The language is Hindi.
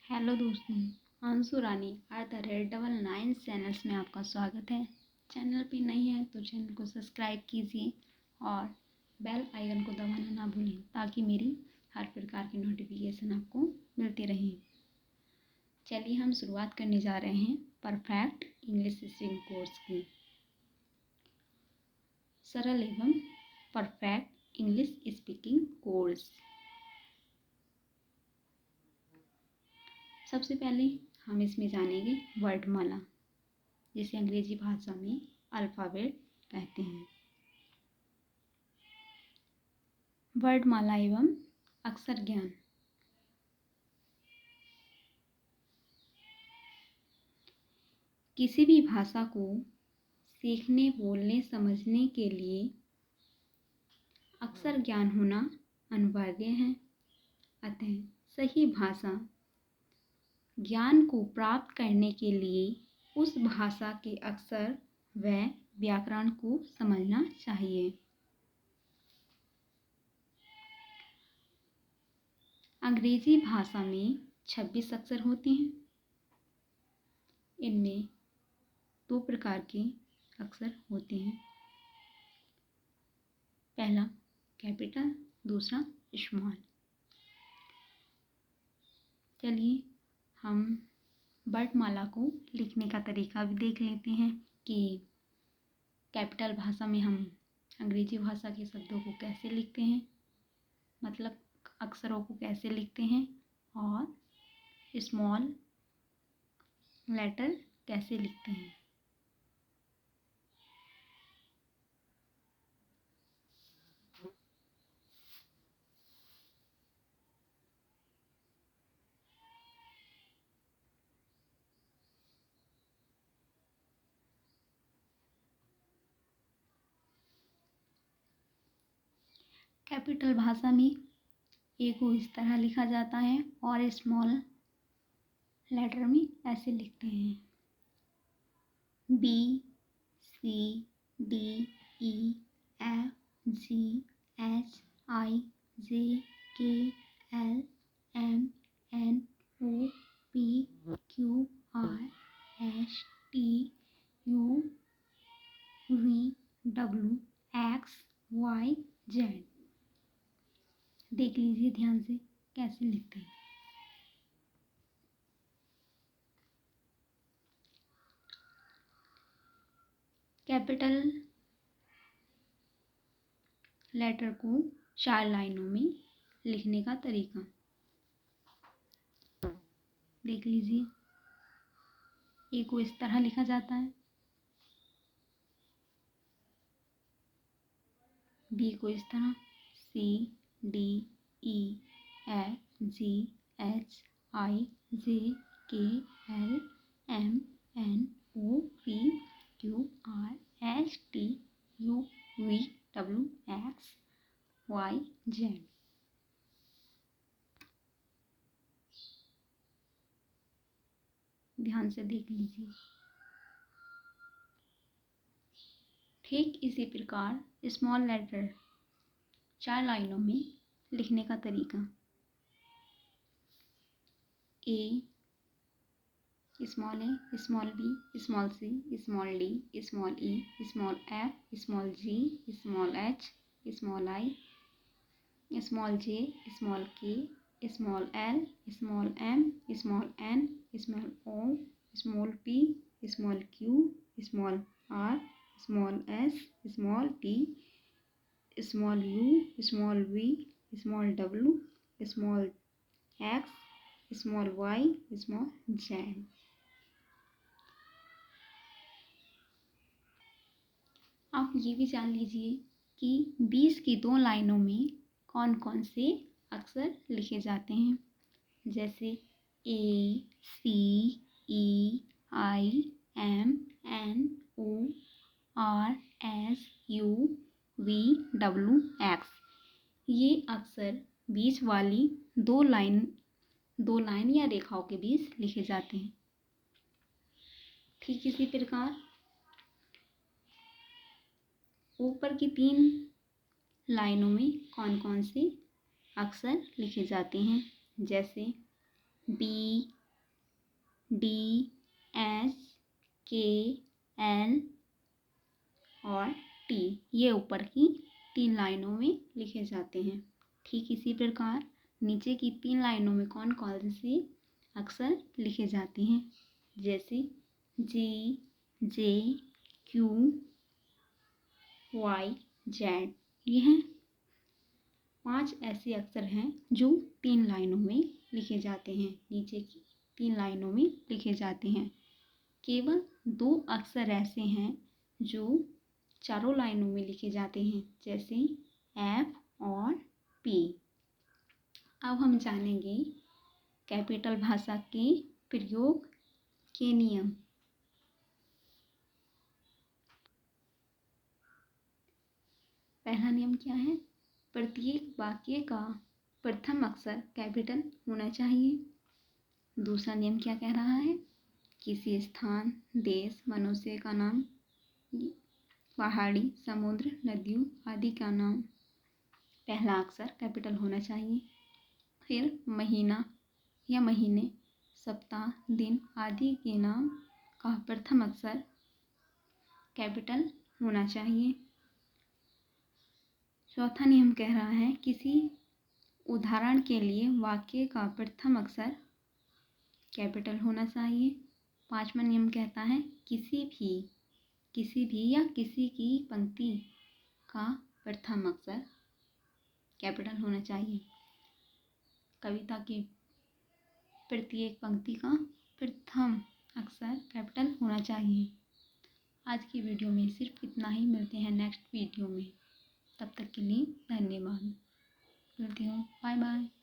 हेलो दोस्तों, अंशु रानी @999 चैनल्स में आपका स्वागत है। चैनल पे नहीं है तो चैनल को सब्सक्राइब कीजिए और बेल आइकन को दबाना ना भूलें ताकि मेरी हर प्रकार की नोटिफिकेशन आपको मिलती रहे। चलिए हम शुरुआत करने जा रहे हैं परफेक्ट इंग्लिश स्पीकिंग कोर्स की। सरल एवं परफेक्ट इंग्लिश स्पीकिंग कोर्स। सबसे पहले हम इसमें जानेंगे वर्णमाला, जिसे अंग्रेजी भाषा में अल्फ़ाबेट कहते हैं। वर्णमाला एवं अक्षर ज्ञान। किसी भी भाषा को सीखने, बोलने, समझने के लिए अक्षर ज्ञान होना अनिवार्य है। अतः सही भाषा ज्ञान को प्राप्त करने के लिए उस भाषा के अक्षर व व्याकरण को समझना चाहिए। अंग्रेजी भाषा में 26 अक्षर होते हैं। इनमें 2 प्रकार के अक्षर होते हैं। पहला कैपिटल, दूसरा स्मॉल। चलिए हम वर्णमाला को लिखने का तरीका भी देख लेते हैं कि कैपिटल भाषा में हम अंग्रेजी भाषा के शब्दों को कैसे लिखते हैं, मतलब अक्षरों को कैसे लिखते हैं, और स्मॉल लेटर कैसे लिखते हैं। कैपिटल भाषा में ए को इस तरह लिखा जाता है और स्मॉल लेटर में ऐसे लिखते हैं। BCDEFGHIJKLMNOPQRSTUVWXYZ। देख लीजिए ध्यान से कैसे लिखते हैं। कैपिटल लेटर को 4 लाइनों में लिखने का तरीका देख लीजिए। ए को इस तरह लिखा जाता है, बी को इस तरह, CDEFGHIJKLMNOPQRSTUVWXYZ। ध्यान से देख लीजिए। ठीक इसी प्रकार स्मॉल लेटर 4 लाइनों में लिखने का तरीका। A small A, small B, small C, small D, small E, small F, small G, small H, small I, small J, small K, small L, small M, small N, small O, small P, small Q, small R, small S, small T, small U, small V, small W, small X, small Y, small Z. आप ये भी जान लीजिए कि 20 की 2 लाइनों में कौन कौन से अक्षर लिखे जाते हैं, जैसे A, C, E, I, M, N, O, R, S, U, V, W, X. ये अक्षर बीच वाली 2 लाइन या रेखाओं के बीच लिखे जाते हैं। ठीक इसी प्रकार ऊपर की 3 लाइनों में कौन कौन से अक्षर लिखे जाते हैं, जैसे बी, DHKL और T, ये ऊपर की 3 लाइनों में लिखे जाते हैं। ठीक इसी प्रकार नीचे की 3 लाइनों में कौन कौन से अक्षर लिखे जाते हैं, जैसे G, J, Q, Y, Z। ये हैं 5 ऐसे अक्षर हैं जो 3 लाइनों में लिखे जाते हैं, नीचे की 3 लाइनों में लिखे जाते हैं। केवल 2 अक्षर ऐसे हैं जो चारों लाइनों में लिखे जाते हैं, जैसे F और P। अब हम जानेंगे कैपिटल भाषा के प्रयोग के नियम। पहला नियम क्या है? प्रत्येक वाक्य का प्रथम अक्षर कैपिटल होना चाहिए। दूसरा नियम क्या कह रहा है? किसी स्थान, देश, मनुष्य का नाम, पहाड़ी, समुद्र, नदियों आदि का नाम पहला अक्षर कैपिटल होना चाहिए। फिर महीना या महीने, सप्ताह, दिन आदि के नाम का प्रथम अक्षर कैपिटल होना चाहिए। चौथा नियम कह रहा है किसी उदाहरण के लिए वाक्य का प्रथम अक्षर कैपिटल होना चाहिए। पांचवा नियम कहता है किसी भी या किसी की पंक्ति का प्रथम अक्षर कैपिटल होना चाहिए। कविता की प्रत्येक पंक्ति का प्रथम अक्षर कैपिटल होना चाहिए। आज की वीडियो में सिर्फ इतना ही। मिलते हैं नेक्स्ट वीडियो में, तब तक के लिए धन्यवाद। मिलती हूँ, बाय बाय।